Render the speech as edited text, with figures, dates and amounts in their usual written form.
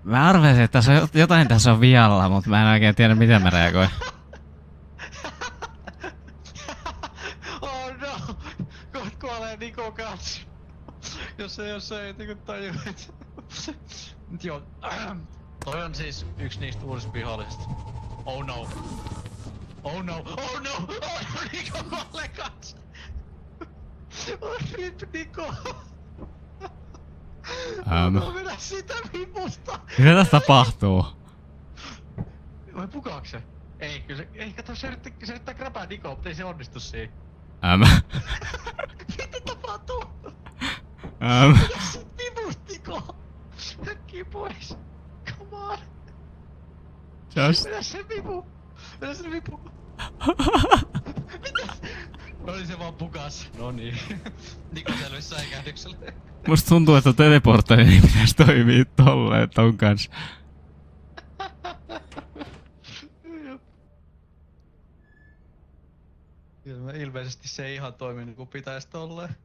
Mä arvesin, että jotain tässä on vialla, mutta mä en oikein tiedä miten mä reagoin. Oh no! Kohta kuolee Niko kanssa. Jos ei niinku tajua, et... Mut joo, toi on siis yksi niistä uusista vihollisista. Oh no! Oh no! Oh no! Oh no! Niko kuolee kans! Oh rip Niko! Mä vedän sitä vipusta! Mitä tässä tapahtuu? Vai pukaaks se? Ei, kyllä se... Ei, kato, se yrittää kräpää Nikoa, mutta ei se onnistu siinä. Mitä tapahtuu? Vedä sit vipusta, Niko! Äkkiä pois! Come on! Vedä se vipu! Vedä se vipu! Mitä? Noniin se vaan pukas. Noniin. Niko selvisi säikähdyksellä. Musta tuntuu, että teleporttari ei pitäis toimii tolleen ton kans. Ilmeisesti se ei ihan toimi niinku pitäis tolleen.